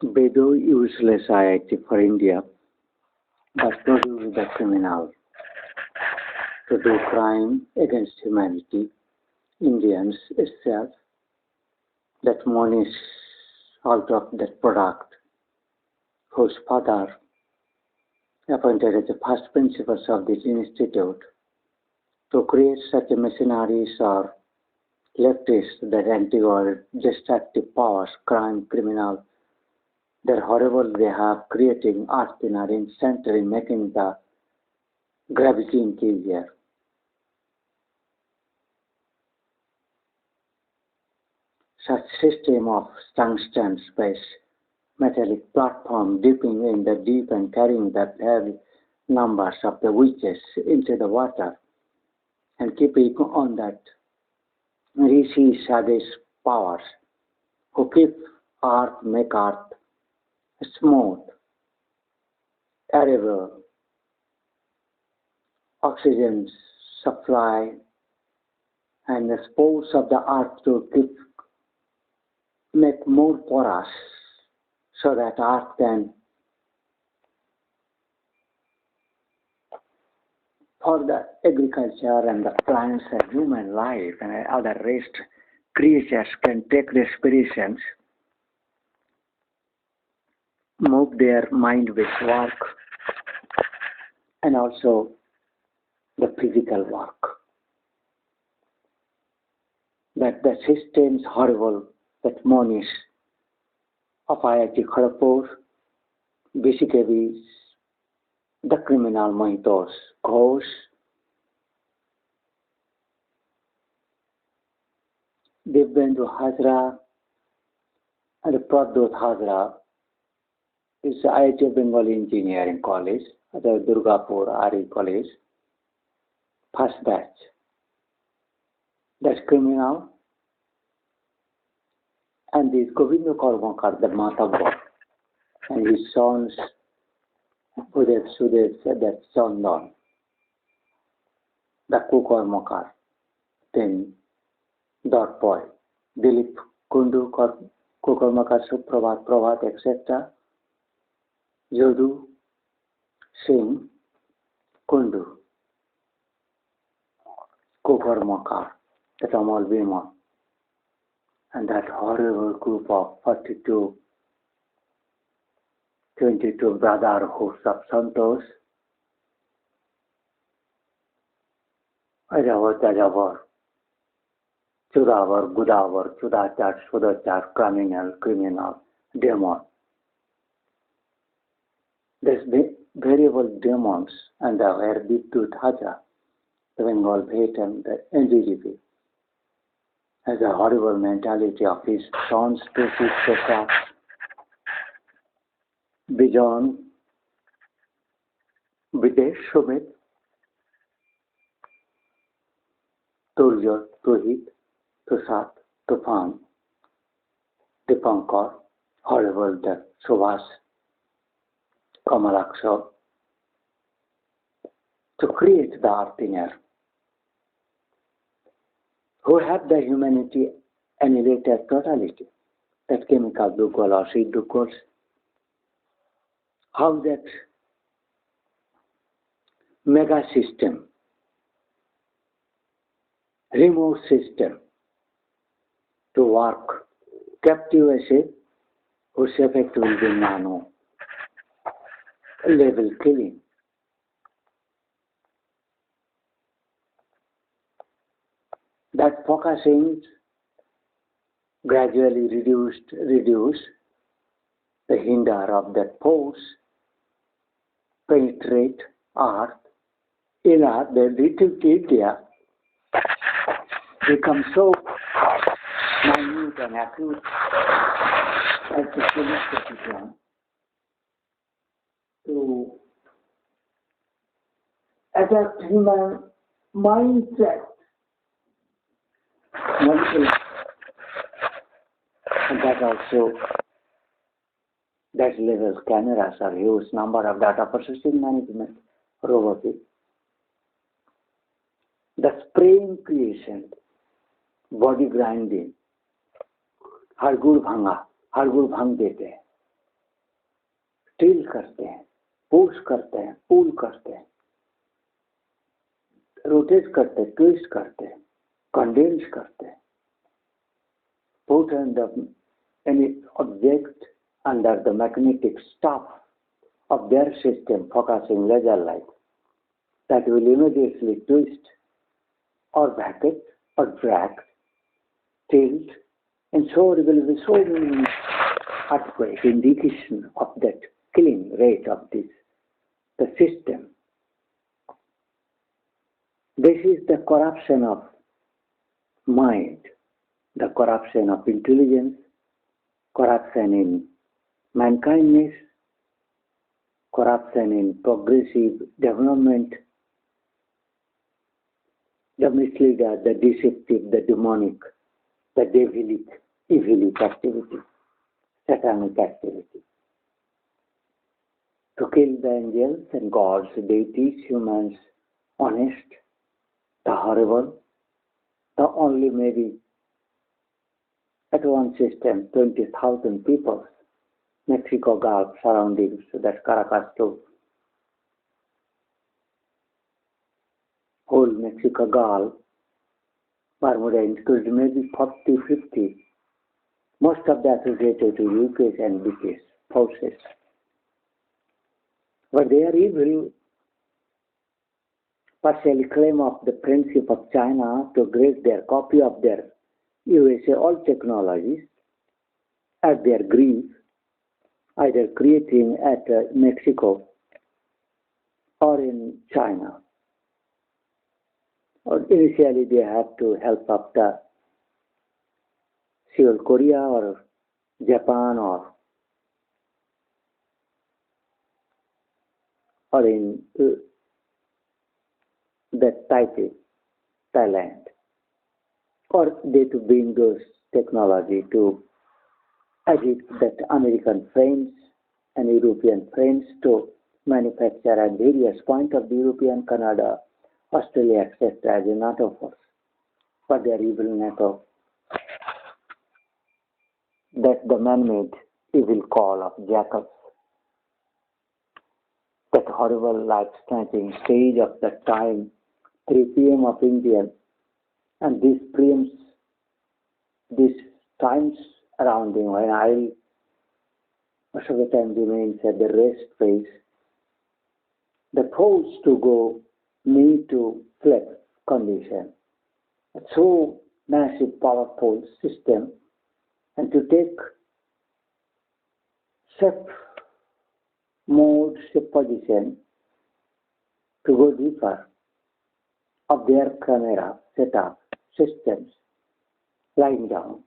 Bedo useless IIT for India, but produce the criminal to do crime against humanity, Indians itself, that money is out of that product, whose father appointed as the first principals of this institute to create such a machineries or leftists that anti-world destructive powers, crime, criminal, they're horrible, they have creating art in our century, making the gravity interior. Such system of tungsten space metallic platform dipping in the deep and carrying the heavy numbers of the witches into the water and keeping on that rishi savage powers who keep earth, make earth smooth, arable, oxygen supply, and the spores of the earth to keep make more porous so that earth can for the agriculture and the plants and human life and other rest creatures can take respirations, move their mind with work and also the physical work. That the systems horrible that monies of IIT Kharagpur basically the criminal Mohitos Ghosh, Devbendu Hazra and Pradot Hazra is IIT Bengal Engineering College, the Durgapur Ari College, first batch. That's criminal. And this Govinda Kormakar, the Mataba, and his sons, Udev Sudev, that son Lon, the Kukormakar, then Dorpoy, Dilip Kundu Kukormakar, Suprabhat, Prabhat, etc. Jodu Singh Kundu Kukormakar, the Tamal Bima. And that horrible group of 22 brotherhoods of Santos, Ajawar, Chudavar, Gudavar, Chudachar, Sudachar, criminal, demon. There's variable demons and the were Bitut Haja, the Bengal Bhet and the NDGP. Has a horrible mentality of his sons to his Soka, Bijon, Videsh, Shubit, Turjo, Tuhit, Tusat, Tufan, Dipankar, horrible the Subhas, Kamalaksha, to create the earth in air. Who have the humanity annihilator totality, that chemical Dukol or seed Dukols, how that mega system, remote system to work, captive as whose effect will be nano level killing. That focusing gradually reduce the hinder of that force, penetrate earth, inner the little India becomes so minute and acute as the celestial to adapt human mindset. And that also, that level cameras are used, number of data processing management, robotic. The spraying creation, body grinding, hargur bhang dete, steel करते हैं, push करते हैं, पुल करते हैं, rotate करते हैं, twist करते हैं, कंडेंस करते हैं, put any object under the magnetic stuff of their system focusing laser light that will immediately twist or bracket or drag, tilt, and so there will be so many earthquake indication of that killing rate of the system. This is the corruption of mind, the corruption of intelligence, corruption in mankindness, corruption in progressive development, the misleader, the deceptive, the demonic, the devilic, evilic activity, satanic activity. To kill the angels and gods, deities, humans, honest, the horrible, the only maybe at one system, 20,000 people, Mexico Gulf surroundings, that's Caracas too. Whole Mexico Gulf, Bermuda included maybe 40, 50. Most of that associated to UK's and BK's forces. But they are evil, partially claim of the friendship of China to grace their copy of their USA all technologies at their grief, either creating at Mexico or in China. Or initially they have to help up the Seoul, Korea or Japan or in that Taipei, Thailand. Or they to bring those technology to agit that American friends and European friends to manufacture at various points of the European, Canada, Australia, etc. as a NATO force. But they are evil NATO. That's the man-made evil call of jackals. That horrible life-snatching stage of that time, 3 p.m. of India, and this preempts these times around him when I most of the time remains at the rest phase. The force to go need to flex condition. It's so massive, powerful system, and to take safe mode, safe position to go deeper of their camera setup systems lying down.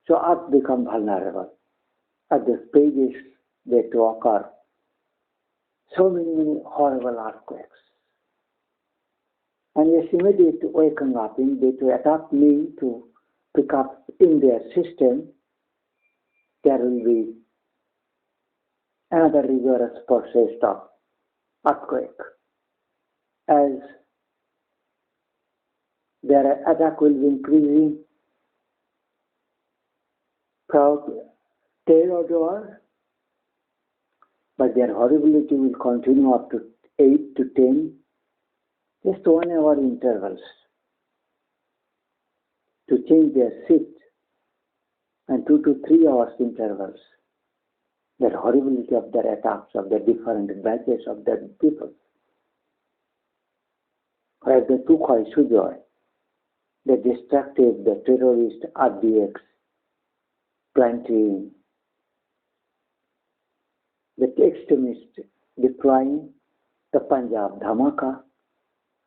So Earth become vulnerable. At the stages that occur, so many horrible earthquakes. And yes, immediately waking up, they to attack me to pick up in their system, there will be another rigorous process of earthquake. As their attack will be increasing throughout terror, but their horribility will continue up to 8 to 10, just 1 hour intervals to change their shift, and 2 to 3 hours intervals. The horribility of their attacks of the different batches of the people. Whereas the Tukhoi Sujoy, the destructive, the terrorist RDX, planting, the extremist deploying the Punjab Dhamaka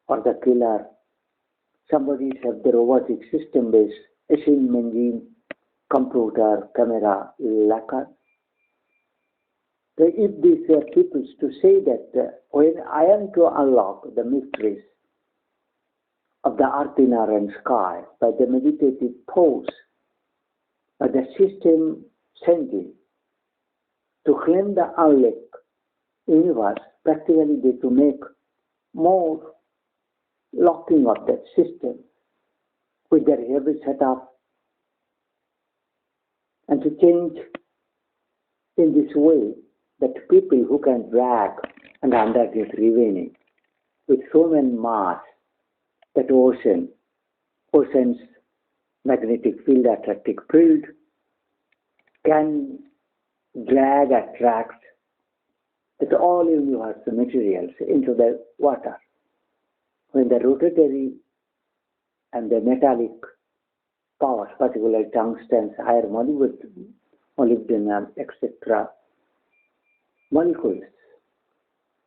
or the killer. Somebody have the robotic system based machine engine, computer, camera, lacquer. So if these are people to say that when I am to unlock the mysteries of the earth, inner and sky by the meditative pose, by the system sending to claim the unlocked universe, practically they to make more locking of that system with their heavy setup and to change in this way that people who can drag and underneath remaining with so many mass that ocean's magnetic field, attractive field can drag, attract that all universal materials into the water. When the rotatory and the metallic powers, particularly tungsten, iron, molybdenum, etc., molecules,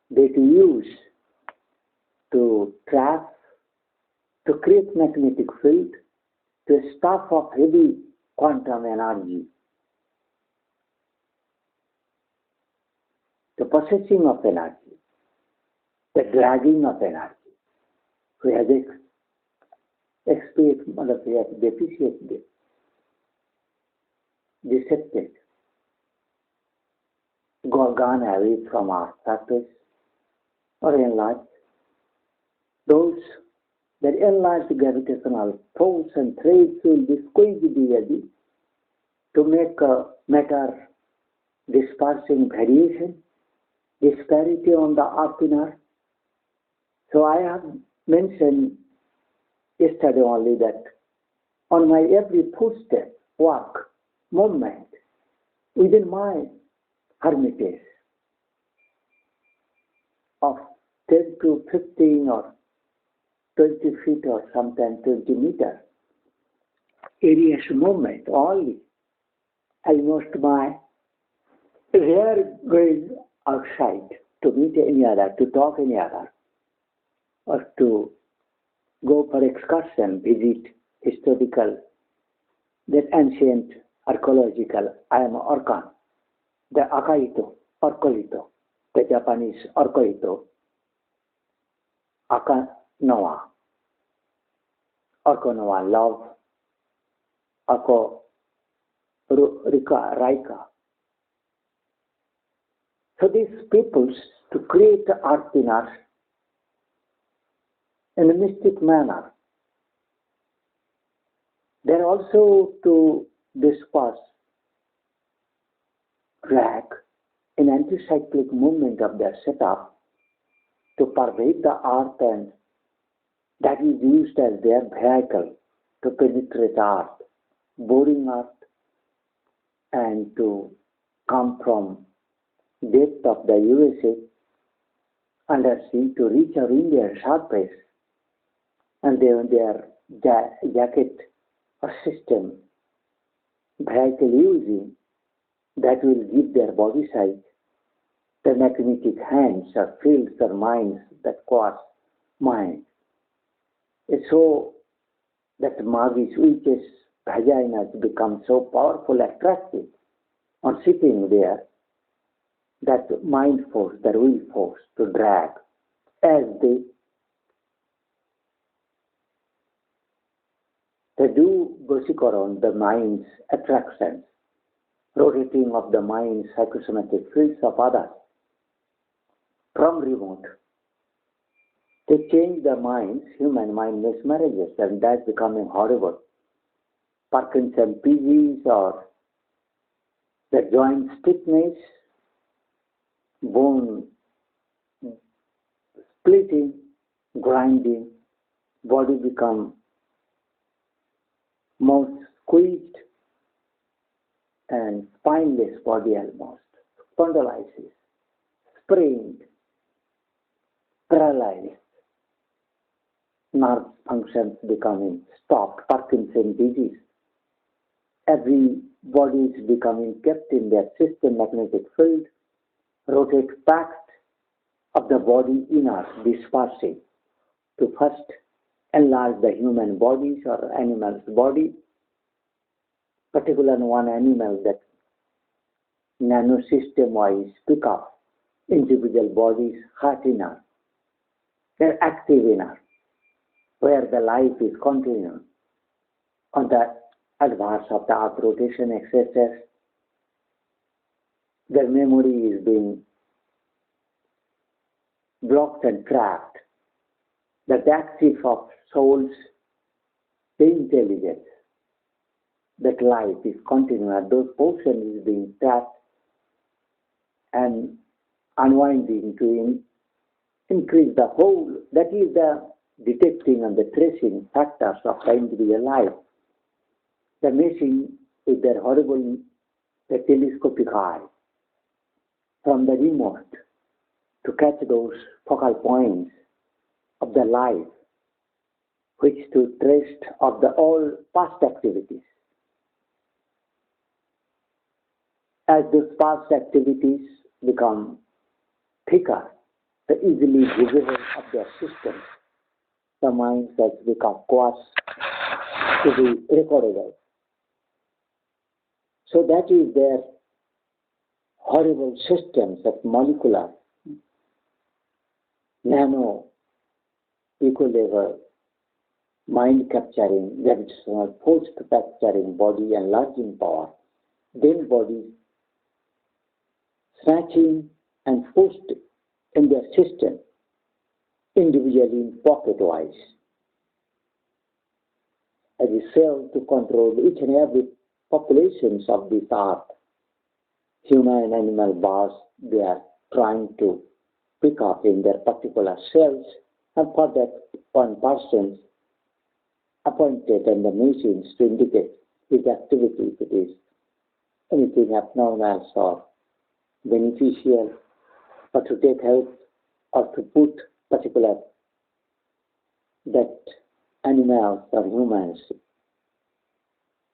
they to use to trap, to create magnetic field, to stuff of heavy quantum energy, the possessing of energy, the dragging of energy. We have deficient, decepted, gone away from our surface or enlarged. Those that enlarged gravitational force and threads will be squeezed really to make matter dispersing variation, disparity on the earth in earth. So I have mentioned yesterday only that on my every footstep, walk, movement, within my hermitage of 10 to 15 or 20 feet or sometimes 20 meters, areas movement only, almost my rare going outside to meet any other, to talk any other, or to go for excursion, visit historical, that ancient archaeological, I am Arkan, the Akaito, Arkolito, the Japanese Arkoito, Akan Noah, Arkonoa, love, Ako Raika. So these peoples to create the earth in us in a mystic manner. They're also to disperse, drag, an anticyclic movement of their setup to pervade the earth, and that is used as their vehicle to penetrate earth, boring earth, and to come from depth of the USA undersea to reach our Indian surface, and their jacket or system vehicle using that will give their body size the magnetic hands or fields or minds that cause mind. It's so that magis, witches, vaginas become so powerful, attractive on sitting there, that mind force, the will force to drag as they do Gosikaron, the mind's attractions, rotating of the mind's psychosomatic fields of others from remote. They change the minds, human mind mismarriages, and that's becoming horrible. Parkinson PGs or the joint stiffness, bone splitting, grinding, body become more squeezed and spineless body almost, spondylitis, sprained, paralyzed, nerve functions becoming stopped, Parkinson disease. Every body is becoming kept in their system magnetic field, rotate packed of the body inner dispersing to first enlarge the human bodies or animal's body, particularly one animal that nanosystem-wise pick up individual bodies, heart inner, they're active inner, where the life is continuing on the adverse of the earth rotation excesses. Their memory is being blocked and trapped. The backseat of souls, the intelligence, that life is continuing, those portions is being trapped and unwinding to increase the whole, that is the detecting and the tracing factors of the individual life. The machine with their horrible the telescopic eye from the remote to catch those focal points of the life which to trace of the all past activities. As those past activities become thicker, the easily visible of their systems, the mind has become coarse to be recordable. So that is their horrible systems of molecular, nano, eco-level, mind capturing, gravitational force capturing body enlarging power, then body snatching and forced in their system, individually pocket-wise, as a cell to control each and every populations of this earth. Human and animal birds, they are trying to pick up in their particular cells, and for that one person appointed and the machines to indicate his activity, if it is anything abnormal or beneficial, or to take help, or to put particular that animals or humans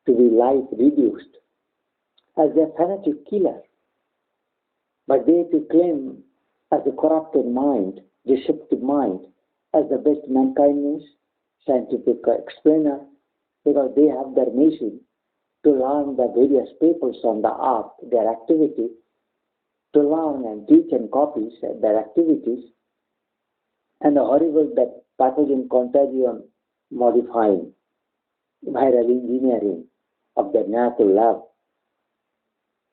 to be life reduced as a fanatic killer, but they to claim as a corrupted mind, deceptive mind, as the best mankindness, scientific explainer, because they have their mission to learn the various papers on the earth, their activity, to learn and teach and copy their activities, and the horrible that pathogen contagion modifying, viral engineering of the natural lab,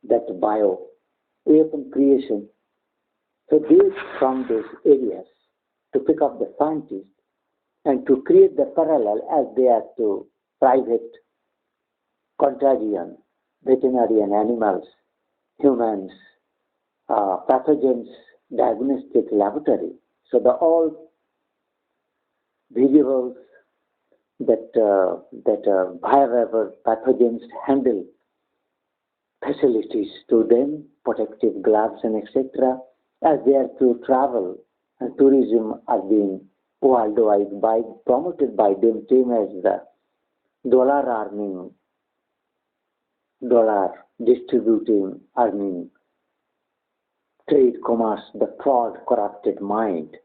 that bio weapon creation. So they from those areas to pick up the scientists and to create the parallel as they are to private contagion, veterinarian animals, humans, pathogens, diagnostic laboratory. So the all variables that viral pathogens handle facilities to them, protective gloves and etc. as they are to travel, and tourism are being worldwide promoted by them, same as the dollar earning, dollar distributing, earning, trade, commerce, the fraud, corrupted mind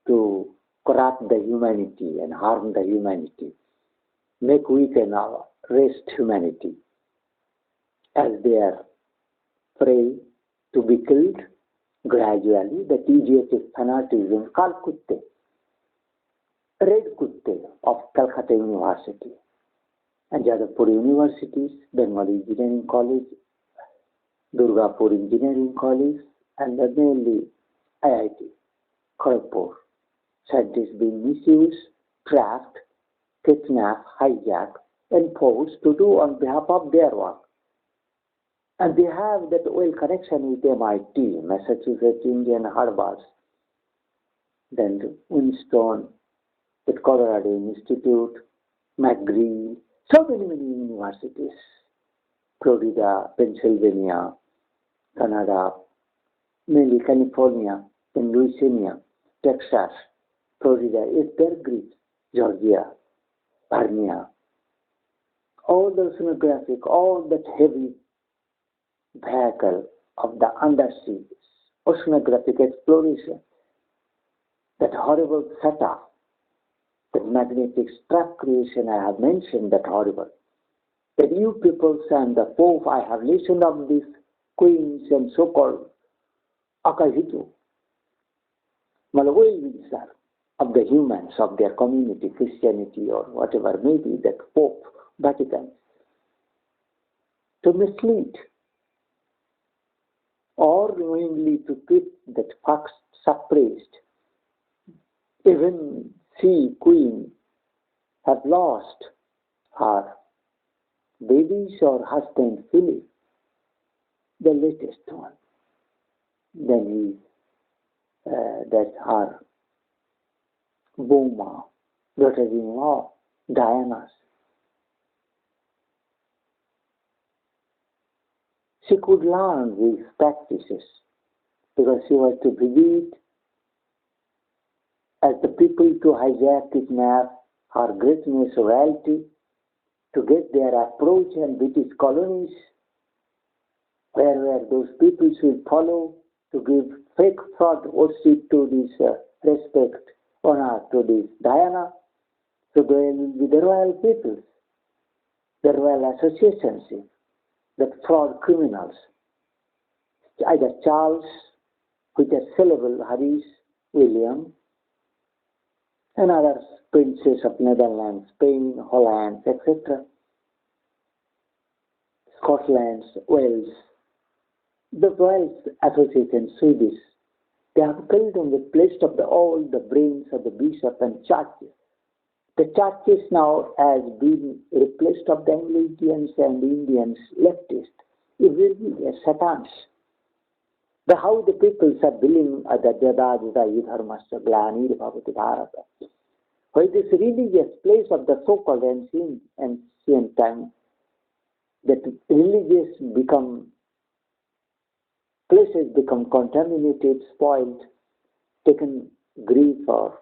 to corrupt the humanity and harm the humanity, make weak and rest humanity as they are prey to be killed gradually. The idiotic fanaticism, Kal-Keuete, Red Kutte of Calcutta University and Jadavpur universities, Bengal Engineering College, Durgapur Engineering College, and mainly IIT, Kharagpur. Scientists being misused, trapped, kidnapped, hijacked, and forced to do on behalf of their work. And they have that oil connection with MIT, Massachusetts Indian Harbours, then Winston, with Colorado Institute, McGill, so many universities, Florida, Pennsylvania, Canada, mainly California, and Louisiana, Texas, Florida, Berkeley, Georgia, Virginia, all the oceanographic, all that heavy vehicle of the undersea oceanographic exploration, that horrible setup, that magnetic strap creation I have mentioned, that horrible. That you peoples and the Pope, I have listened of these queens and so-called Akahitu, well-wisher of the humans, of their community, Christianity or whatever may be, that Pope, Vatican, to mislead or knowingly to keep that facts suppressed. Even Queen have lost her babies or husband Philip, the latest one. then that's her Boma, daughter-in-law, Diana's. She could learn these practices because she was to visit as the people to hijack, kidnap her greatness, royalty, to get their approach and British colonies, where those people should follow to give fake fraud worship to this respect, honor to this Diana. So they will be the royal peoples, the royal associations, the fraud criminals, either Charles, with a syllable, Harris, William, and others, princes of Netherlands, Spain, Holland, etc., Scotland, Wales. The royal association, Swedish, they have killed and replaced of all the brains of the bishop and churches. The churches now has been replaced of the Anglicans and Indians leftists. It will be a Satans. But how the peoples are believing that Jada Dharmasya Glani Bhavati Bharata. Why this religious place of the so-called ancient time, that religious places become contaminated, spoiled, taken grief or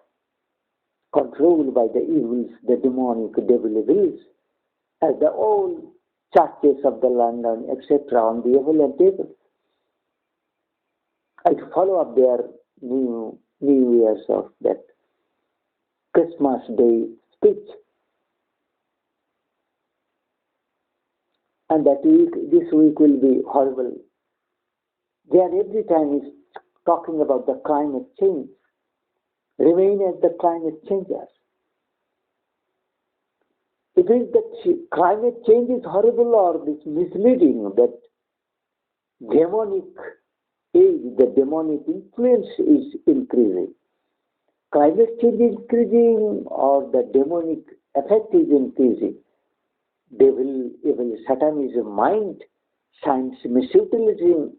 controlled by the evils, the demonic devil evils, as the old churches of the London, etc., on the evil tables. I follow up their New Year's of that Christmas Day speech. And that week, this week will be horrible. They are every time is talking about the climate change. Remain as the climate changes. It is that climate change is horrible or this misleading, that demonic age, the demonic influence is increasing. Climate change is increasing or the demonic effect is increasing. Devil, evil, Satanism, mind, science misutilizing,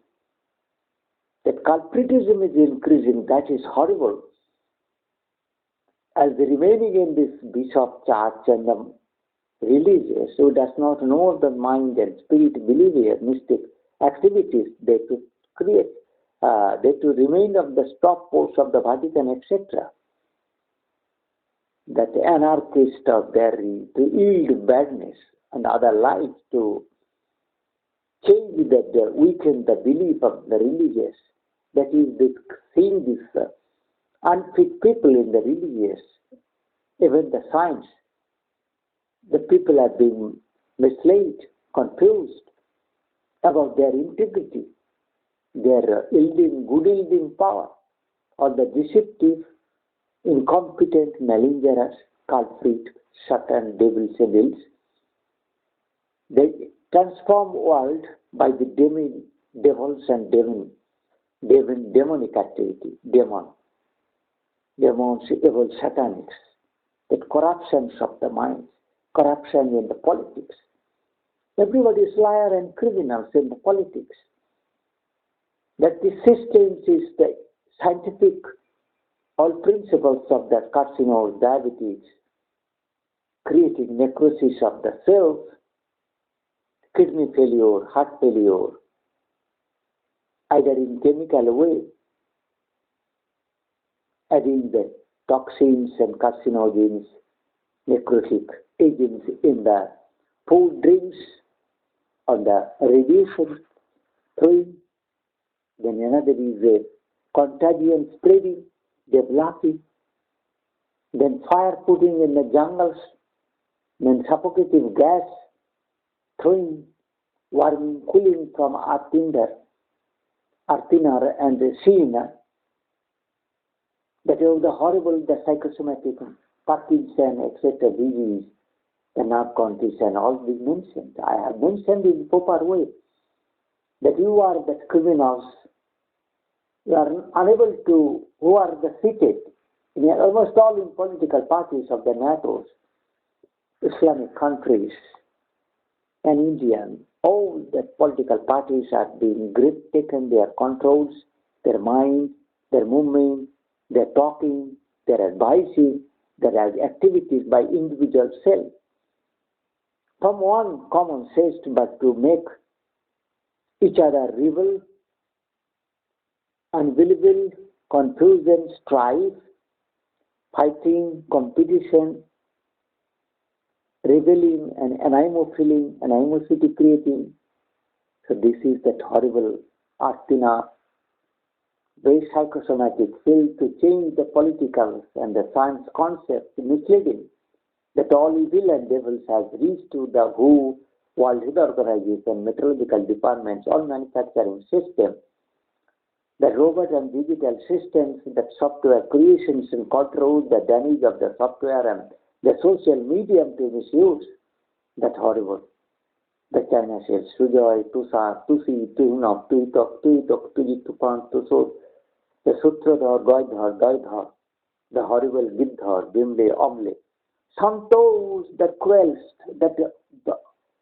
that culpritism is increasing. That is horrible. As the remaining in this bishop church and the religious who does not know the mind and spirit behavior, mystic activities, they to create, they to remain of the stop post of the Vatican, etc. That the anarchists are there to yield badness and other lies to change that weaken the belief of the religious. That is the seeing this unfit people in the religious, even the science. The people are being misled, confused about their integrity, their good yielding power, or the deceptive, incompetent, malingerous, culprit, Satan, devils, and ills. They transform world by the devils and demonic activity, demons, evil, satanics, that corruptions of the minds, corruption in the politics. Everybody is liar and criminals in the politics. That the systems is the scientific, all principles of the carcinoid, diabetes, creating necrosis of the cells, kidney failure, heart failure, either in chemical way, adding the toxins and carcinogens, necrotic agents in the food, drinks, on the radiation throwing. Then another is a contagion spreading, developing. Then fire putting in the jungles. Then suffocating gas throwing, warming, cooling from earthinder and the seiner. That is the horrible, the psychosomatic, Parkinson, etc. disease, the nerve condition, all these mentioned. I have mentioned in proper way that you are the criminals. You are unable to, who are the seated in almost all in political parties of the NATO's, Islamic countries, and Indian. All the political parties are being grip taken, their controls, their mind, their movement, their talking, their advising, their activities by individual self. From one common zest but to make each other rebel, unbelievable, confusion, strife, fighting, competition, rebelling, and animosity creating. So this is that horrible Astina, very psychosomatic field to change the political and the science concept, misleading that all evil and devils has reached to the WHO, World Health Organization, meteorological departments, all manufacturing systems, the robot and digital systems, the software creations and control, the damage of the software and the social medium to misuse. That horrible. The China says, Sujoy, Tusa, Tusi, Tuhinok, Tuitok, Tuitok, Tujit, Tupang, Tusod, the Sutradhar, Gaidhar, the horrible Giddhar, Bimle, Omle. Santos, the quells, that the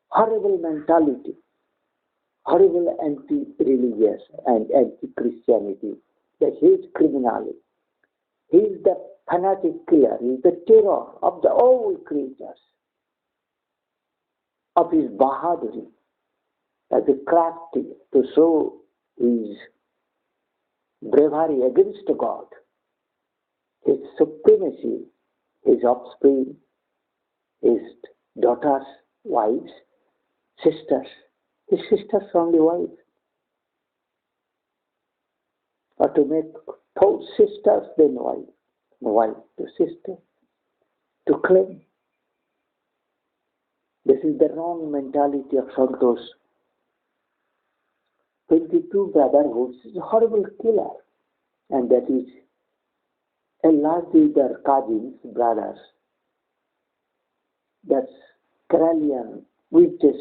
horrible mentality, horrible anti-religious and anti-Christianity, the hate criminality. He is the fanatic killer, he is the terror of the all creatures, of his Bahaduri, as a crafty to show his bravery against God, his supremacy, his offspring, his daughters, wives, sisters, his sisters only wives, or to make both sisters then wife to sister, to claim. This is the wrong mentality of Santos. 22 brotherhoods is a horrible killer, and that is a largely their cousins, brothers. That's Keralian witches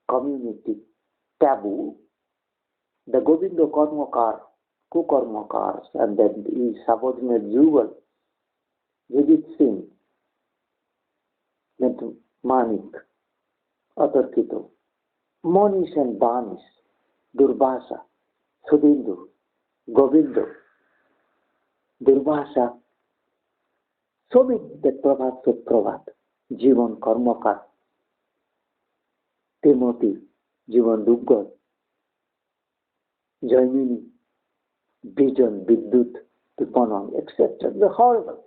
community taboo. The Govindo Karmakar, Kukarmakars, and then his subordinate Jubal, Vijit Singh, Manik, Atarkito, Monish and Banis, Durbasa, Sudindu, Govindo, Durbasa, so many that Prabhat, Jivan Karmakar, Timothy, Jivan Duggar, Jaimini, Bijan, Vidyut, Tipanam, etc. The horrible.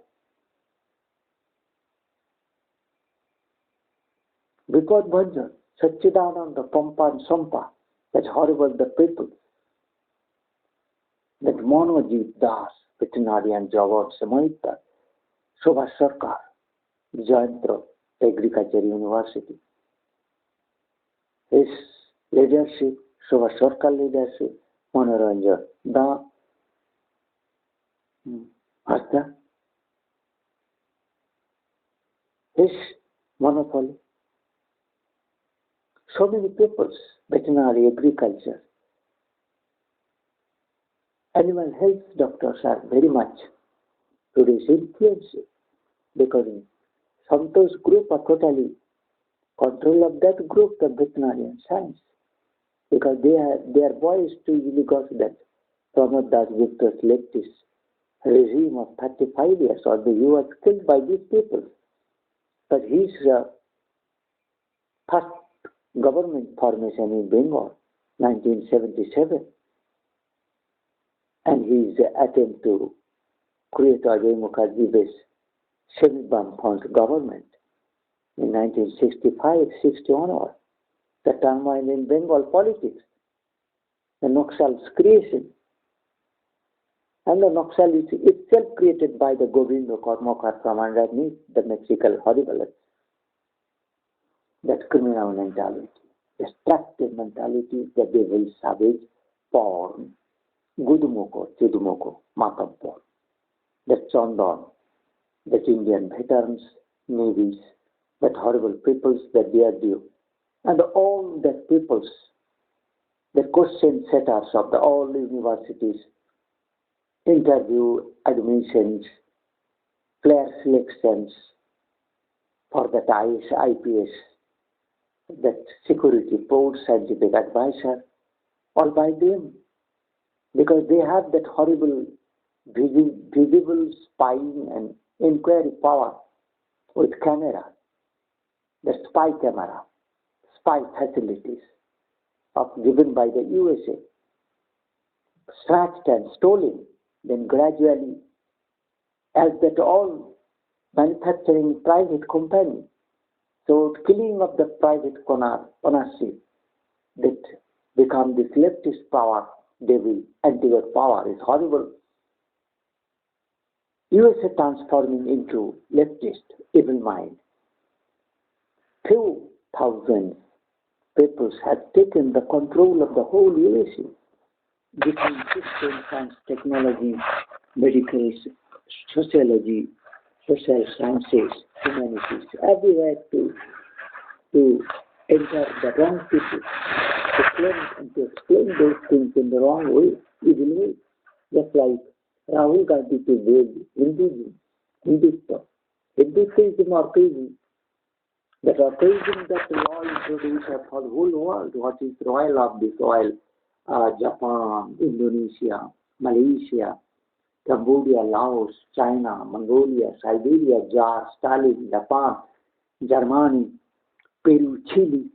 Because Bhajan, Satchidananda, Pampa and Sampa, that's horrible, the people. That Monojit Das, veterinary and Jawad Samaita, Subhash Sarkar, Jayantra, Agriculture University. His leadership, Subhash Sarkar leadership, Manoranjan, Da, Asta, his monopoly. So many peoples, veterinary, agriculture, animal health doctors are very much today's influence because Santos group are totally control of that group, the veterinarian science, because they are boys to easily got that Pramod Das Gupta's leftist regime of 35 years, or he was killed by these people. But his first government formation in Bengal, 1977, and his attempt to create Ajay Mukherjee-based semi-Bamfront government in 1965-60 onward, the turmoil in Bengal politics, the Naxal's creation, and the Naxal is itself created by the Govindo Karmakar from underneath the Mexican horrible, that criminal mentality, destructive mentality, the devil, savage, porn, Gudumoko, Chudumoko, Makampo, that Chandan, that Indian veterans, navies, that horrible peoples that they are due, and all that peoples, the question setters of the all universities, interview admissions, player selections for that IPS, that security board, scientific advisor, all by them. because they have that horrible visible spying and inquiry power with camera, the spy camera, spy facilities given by the USA, snatched and stolen, then gradually, as that all manufacturing private company, so killing of the private ownership, that become this leftist power, devil, anti-war power is horrible. USA transforming into leftist evil mind. Few thousands peoples have taken the control of the whole USA between system, science, technology, medical, sociology, social sciences, humanities, everywhere to enter the wrong people, to claim and to explain those things in the wrong way, evil way. Just like Rahul Gandhi to build Hindutva. Hinduism or theism, that ortheism that law introduced for the whole world, what is royal of this oil, Japan, Indonesia, Malaysia, Cambodia, Laos, China, Mongolia, Siberia, Jar, Stalin, Japan, Germany, Peru, Chile,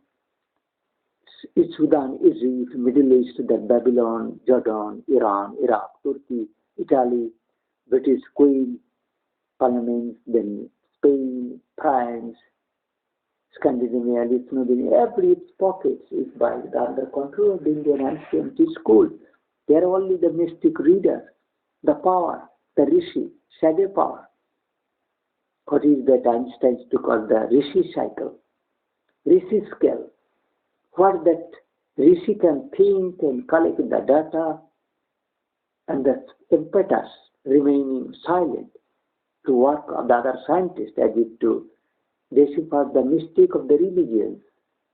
Sudan, Egypt, Middle East, then Babylon, Jordan, Iran, Iraq, Turkey, Italy, British Queen, Parliament, then Spain, France, Scandinavia, Lithuania, every its pockets is under control of the Indian ancient school. They are only the mystic readers, the power, the rishi, shadow power. What is that Einstein took on the rishi cycle, rishi scale? What that rishi can think and collect the data and the impetus remaining silent to work on the other scientists as if to decipher the mystic of the religions,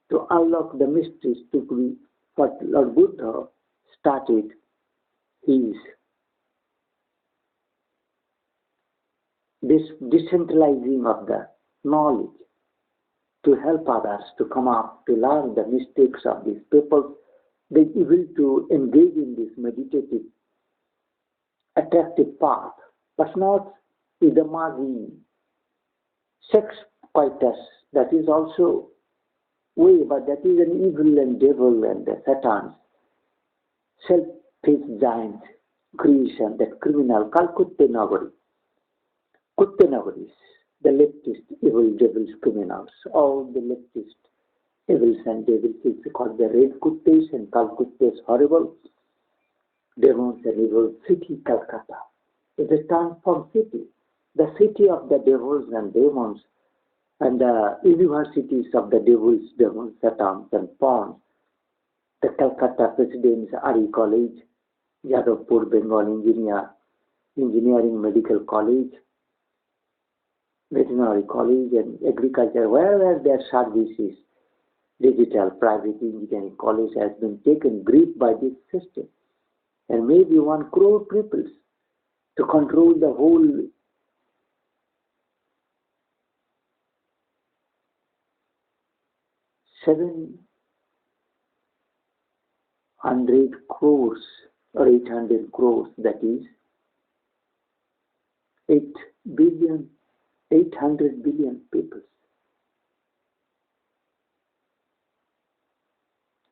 to unlock the mysteries to be what Lord Buddha started his this decentralizing of the knowledge to help others to come up, to learn the mistakes of these people, they able to engage in this meditative, attractive path, but not with the margin. Sex coitus, that is also way, but that is an evil and devil and the Satan's self-faced giant creation, that criminal Kal-Keuete Nagari. Kutte Nagaris, the leftist evil devils criminals, all the leftist evils and devils is called the red Kuttes and Kal-Kuttes horrible demons and evil city Calcutta. It is a transformed city, the city of the devils and demons and the universities of the devils, demons, satans and pawns. The Calcutta President's Ari College, Yadavpur Bengal Engineering Medical College, Veterinary College and Agriculture, wherever their services, digital private engineering college has been taken grip by this system. And maybe 1 crore people to control the whole 700 crores or 800 crores, that is 800 billion people.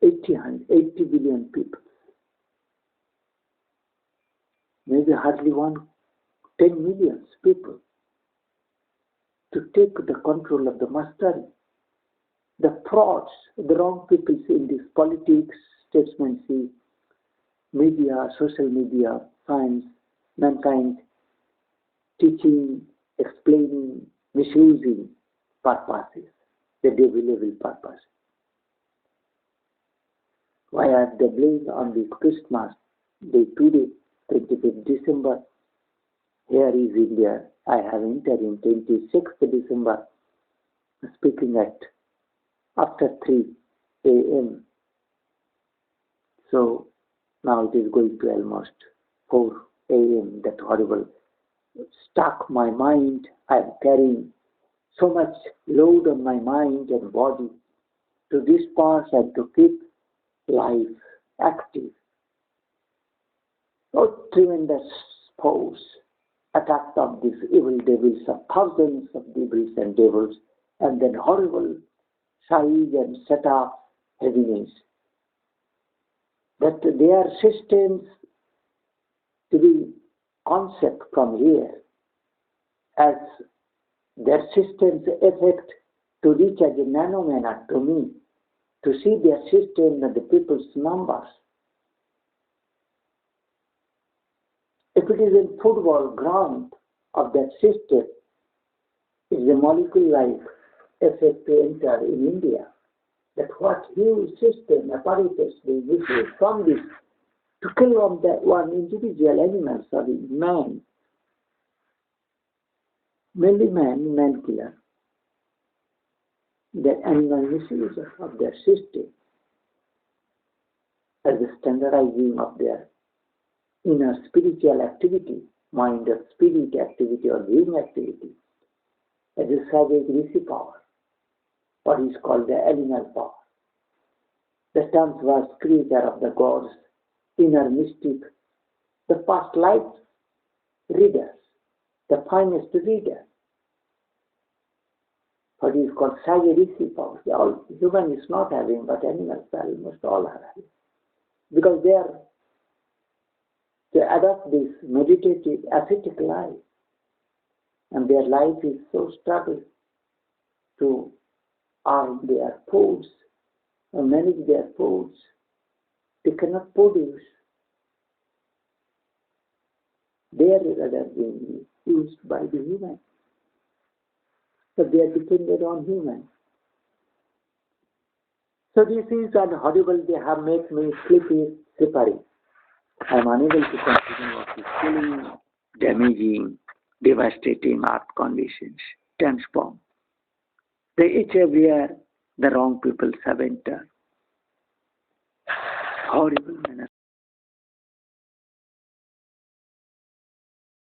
80 billion people. Maybe hardly 10 million people to take the control of the mastery. The frauds, the wrong people in this politics, statesmanship, media, social media, science, mankind, teaching, explaining, misusing purposes, the devil purpose. Why are they blamed on this Christmas day today, 25th December? Here is India. I have entered in 26th December, speaking at after 3 a.m. So now it is going to almost 4 a.m. That horrible stuck my mind. I am carrying so much load on my mind and body to disperse and to keep life active. tremendous force attacked of these evil devils, of thousands of devils and devils, and then horrible size and set of heaviness. That their systems to be concept from here as their systems effect to reach as a nanomanner to me, to see their system and the people's numbers. If it is in football ground of that system, it is a molecule life effect to enter in India. That what huge system apparatus they use from this to kill on that one individual animal, man, mainly man killer, the animal misuser of their system as a standardizing of their inner spiritual activity, mind or spirit activity or being activity, as a savage rishi power, what is called the animal power. The transverse creature of the gods, inner mystic, the past life readers, the finest reader. What is called savage rishi power. All human is not having, but animals almost all are having. Because they adopt this meditative, ascetic life. And their life is so struggle to earn their foods and manage their foods. They cannot produce. They are rather being used by the human. But they are dependent on human. So this is an horrible, they have made me sleepy, slippery. I am unable to continue what is killing, damaging, devastating earth conditions, transform. They each everywhere the wrong people have entered. Horrible manner